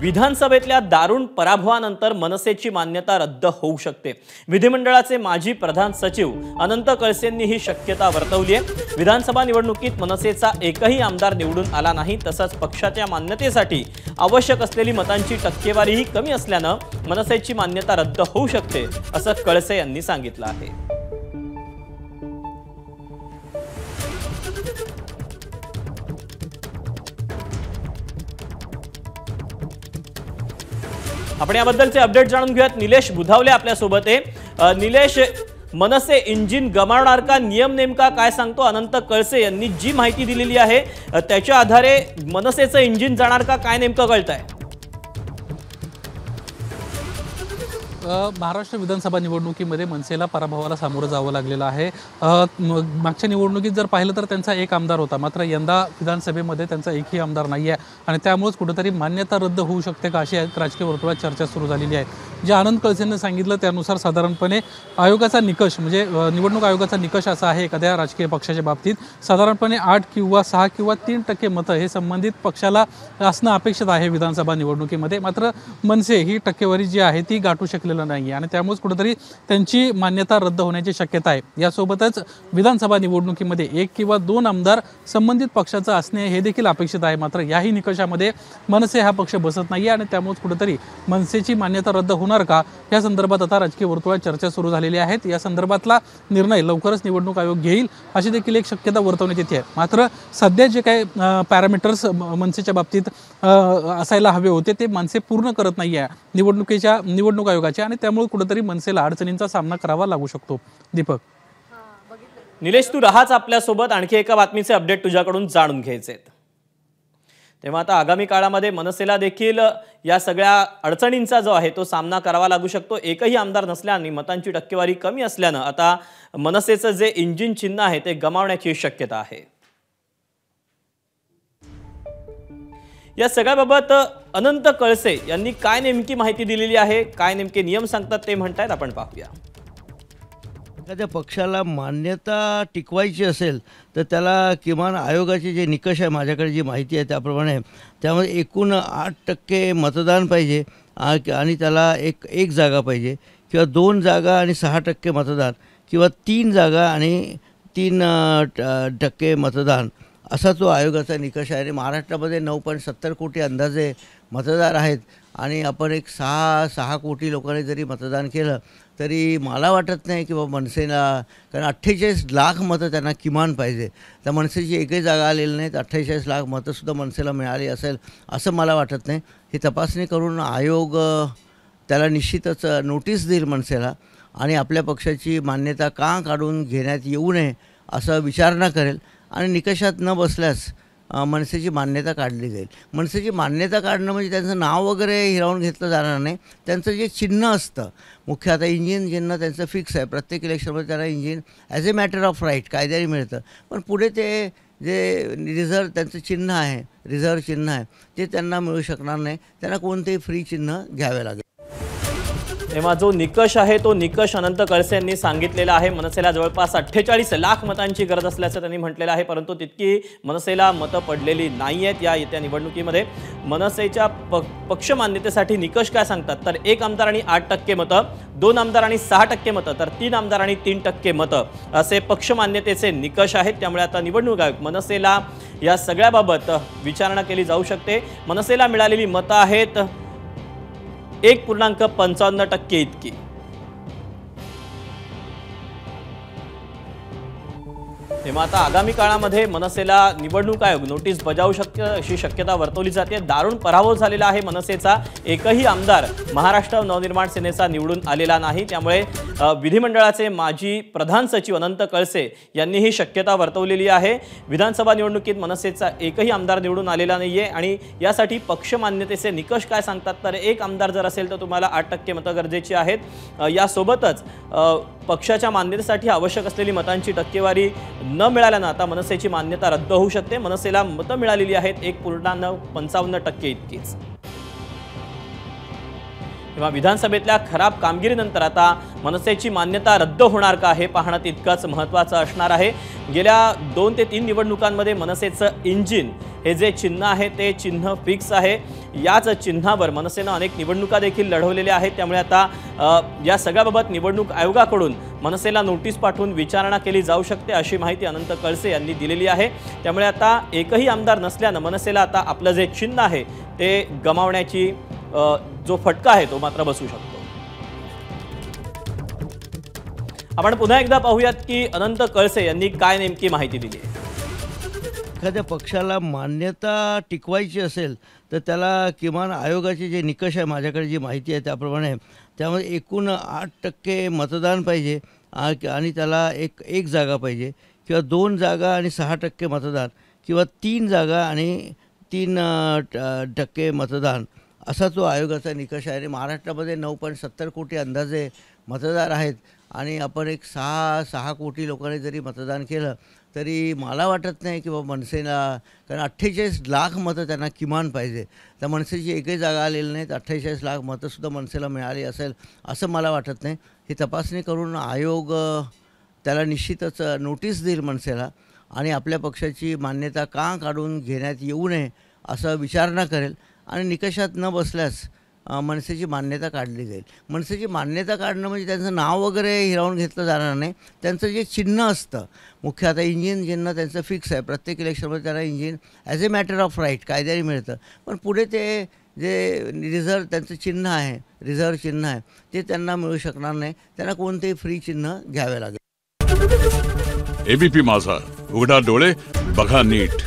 विधानसभेतल्या दारुण पराभवानंतर मनसेची मान्यता रद्द होऊ शकते। विधिमंडळाचे माजी प्रधान सचिव अनंत कळसेंनी ही शक्यता वर्तवली आहे। विधानसभा निवडणुकीत मनसेचा एकही आमदार निवडून आला नाही, तसंच पक्षाच्या मान्यतेसाठी आवश्यक असलेली मतांची टक्केवारीही कमी असल्यानं मनसेची मान्यता रद्द होऊ शकते, असं कळसे यांनी सांगितलं आहे। आपण याबद्दलचे अपडेट जाणून घेऊयात। निलेश बुधावले आपल्या सोबत आहे। निलेश, मनसे इंजिन गमावणार का? नियम नेमका काय सांगतो? अनंत कळसे यांनी जी माहिती दिलेली आहे त्याच्या आधारे मनसेचं इंजिन जाणार का, काय नेमकं कळतंय? महाराष्ट्र विधानसभा निवडणुकीमध्ये मनसेला पराभवाला सामोरं जावं लागलेलं आहे। मागच्या निवडणुकीत जर पाहिलं तर त्यांचा एक आमदार होता, मात्र यंदा विधानसभेमध्ये त्यांचा एकही आमदार नाही आहे आणि त्यामुळेच कुठेतरी मान्यता रद्द होऊ शकते का अशी राजकीय वर्तुळात चर्चा सुरू झालेली आहे। जे आनंद कळसेंनी सांगितलं त्यानुसार साधारणपणे आयोगाचा निकष म्हणजे निवडणूक आयोगाचा निकष असा आहे, एखाद्या राजकीय पक्षाच्या बाबतीत साधारणपणे 8 किंवा 6 किंवा 3% मतं हे संबंधित पक्षाला असणं अपेक्षित आहे विधानसभा निवडणुकीमध्ये। मात्र मनसे ही टक्केवारी जी आहे ती गाठू शकलेली नाही आणि त्यामुळे कुठेतरी त्यांची मान्यता रद्द होण्याची शक्यता आहे। यासोबतच विधानसभा निवडणुकीमध्ये 1 किंवा 2 आमदार संबंधित पक्षाचं असणे हे देखील अपेक्षित आहे। मात्र याही निकषामध्ये मनसे हा पक्ष बसत नाही आणि त्यामुळे कुठेतरी मनसेची मान्यता रद्द होणार का या संदर्भात आता राजकीय वर्तुळात चर्चा सुरू झालेली आहे। या संदर्भातला निर्णय लवकरच निवडणूक आयोग घेईल अशी देखील एक शक्यता वर्तवण्यात येते आहे। मात्र सध्या जे काही पॅरामीटर्स मनसेच्या बाबतीत असायला हवे होते ते मनसे पूर्ण करत नाही आहे निवडणूक आयोगाचे आणि त्यामुळे कुठेतरी मनसेला अडचणींचा सामना करावा लागू शकतो। दीपक, निलेश तू राहाच आपल्या सोबत, आणखी एका बातमीचे अपडेट तुझ्याकडून जाणून घ्यायचे आहेत। तेव्हा आता आगामी काळामध्ये मनसेला देखील या सगळ्या अडचणींचा जो आहे तो सामना करावा लागू शकतो। एकही आमदार नसल्याने मतांची टक्केवारी कमी असल्यानं आता मनसेचं जे इंजिन चिन्ह आहे ते गमावण्याची शक्यता आहे। या सगळ्याबाबत अनंत कळसे यांनी काय नेमकी माहिती दिलेली आहे, काय नेमके नियम सांगतात ते म्हणतायत, आपण पाहूया। एखाद्या पक्षाला मान्यता टिकवायची असेल तर त्याला किमान आयोगाचे जे निकष आहे, माझ्याकडे जी माहिती आहे त्याप्रमाणे त्यामध्ये एकूण 8% मतदान पाहिजे आणि त्याला एक जागा पाहिजे किंवा 2 जागा आणि 6% मतदान किंवा 3 जागा आणि 3% मतदान असा तो आयोगाचा निकष आहे। आणि महाराष्ट्रामध्ये 9.70 कोटी अंदाजे मतदार आहेत आणि आपण एक 6 कोटी लोकांनी जरी मतदान केलं तरी मला वाटत नाही की बाबा मनसेला, कारण 48 लाख मतं त्यांना किमान पाहिजे। तर मनसेची एकही जागा आलेली नाहीत, 48 लाख मतंसुद्धा मनसेला मिळाली असेल असं मला वाटत नाही। ही तपासणी करून आयोग त्याला निश्चितच नोटीस देईल मनसेला आणि आपल्या पक्षाची मान्यता का काढून घेण्यात येऊ नये असं विचारणा करेल आणि निकषात न बसल्यास मनसेची मान्यता काढली जाईल। मनसेची मान्यता काढणं म्हणजे त्यांचं नाव वगैरे हिरावून घेतलं जाणार नाही, त्यांचं जे चिन्ह असतं मुख्य आता इंजिन चिन्ह त्यांचं फिक्स आहे। प्रत्येक इलेक्शनमध्ये त्यांना engine as a matter of right कायद्याने मिळतं, पण पुढे ते जे रिझर्व त्यांचं चिन्ह आहे, रिझर्व चिन्ह आहे ते त्यांना मिळू शकणार नाही, त्यांना कोणतेही फ्री चिन्ह घ्यावे लागेल। तेव्हा जो निकष आहे तो निकष अनंत कळसे यांनी सांगितलेला आहे। मनसेला जवळपास 48 लाख मतांची गरज असल्याचं त्यांनी म्हटलेलं आहे, परंतु तितकी मनसेला मतं पडलेली नाही आहेत। या येत्या निवडणुकीमध्ये मनसेच्या पक्ष मान्यतेसाठी निकष काय सांगतात तर 1 आमदार आणि 8% मतं, 2 आमदार आणि 6% मतं, तर 3 आमदार आणि 3% मतं असे पक्ष मान्यतेचे निकष आहेत। त्यामुळे आता निवडणूक आयोग मनसेला या सगळ्याबाबत विचारणा केली जाऊ शकते। मनसेला मिळालेली मतं आहेत 1.55% इतकी। तेव्हा आता आगामी काळामध्ये मनसेला निवडणूक आयोग नोटीस बजावू शकते अशी शक्यता वर्तवली जाते। दारुण पराभव झालेला आहे मनसेचा, एकही आमदार महाराष्ट्र नवनिर्माण सेनेचा निवडून आलेला नाही। त्यामुळे विधिमंडळाचे माजी प्रधान सचिव अनंत कळसे यांनी ही शक्यता वर्तवलेली आहे। विधानसभा निवडणुकीत मनसेचा एकही आमदार निवडून आलेला नाहीये आणि यासाठी पक्ष मान्यतेचे निकष काय सांगतात तर 1 आमदार जर असेल तर तुम्हाला 8% मतं गरजेची आहेत। यासोबतच पक्षाच्या मान्यतेसाठी आवश्यक असलेली मतांची टक्केवारी न मिळाल्यानं आता मनसेची मान्यता रद्द होऊ शकते। मनसेला मतं मिळालेली आहेत 1.55% इतकीच। तेव्हा विधानसभेतल्या खराब कामगिरीनंतर आता मनसेची मान्यता रद्द होणार का हे पाहणं तितकंच महत्त्वाचं असणार आहे। गेल्या 2 ते 3 निवडणुकांमध्ये मनसेचं इंजिन हे जे चिन्ह आहे ते चिन्ह फिक्स आहे। याच चिन्हावर मनसेनं अनेक निवडणुका देखील लढवलेल्या आहेत। त्यामुळे आता या सगळ्याबाबत निवडणूक आयोगाकडून मनसेला नोटीस पाठवून विचारणा केली जाऊ शकते अशी माहिती अनंत कळसे यांनी दिलेली आहे। त्यामुळे आता एकही आमदार नसल्यानं मनसेला आता आपलं जे चिन्ह आहे ते गमावण्याची जो फटका आहे तो मात्र बसू शकतो। आपण पुन्हा एकदा पाहूयात की अनंत कळसे यांनी काय नेमकी माहिती दिली आहे। एखाद्या पक्षाला मान्यता टिकवायची असेल तर त्याला किमान आयोगाचे जे निकष आहे, माझ्याकडे जी माहिती आहे त्याप्रमाणे त्यामध्ये एकूण 8% मतदान पाहिजे आणि त्याला एक जागा पाहिजे किंवा 2 जागा आणि 6% मतदान किंवा 3 जागा आणि 3% मतदान असा तो आयोगाचा निकष आहे। आणि महाराष्ट्रामध्ये 9.70 कोटी अंदाजे मतदार आहेत आणि आपण एक 6 कोटी लोकांनी जरी मतदान केलं तरी मला वाटत नाही की बाबा मनसेला, कारण 48 लाख मतं त्यांना किमान पाहिजे। तर मनसेची एकही जागा आलेली नाही, तर 48 लाख मतंसुद्धा मनसेला मिळाली असेल असं मला वाटत नाही। ही तपासणी करून आयोग त्याला निश्चितच नोटीस देईल मनसेला आणि आपल्या पक्षाची मान्यता का काढून घेण्यात येऊ नये असं विचारणा करेल आणि निकषात न बसल्यास मनसेची मान्यता काढली जाईल। मनसेची मान्यता काढणं म्हणजे त्यांचं नाव वगैरे हिरावून घेतलं जाणार नाही, त्यांचं जे चिन्ह असतं मुख्य, आता इंजिन चिन्ह त्यांचं फिक्स आहे, प्रत्येक इलेक्शनमध्ये त्यांना engine as a matter of right कायद्याने मिळतं, पण पुढे ते जे रिझर्व त्यांचं चिन्ह आहे, रिझर्व चिन्ह आहे, ते त्यांना मिळू शकणार नाही, त्यांना कोणतेही फ्री चिन्ह घ्यावे लागेल। एबीपी माझा, उघडा डोळे बघा नीट।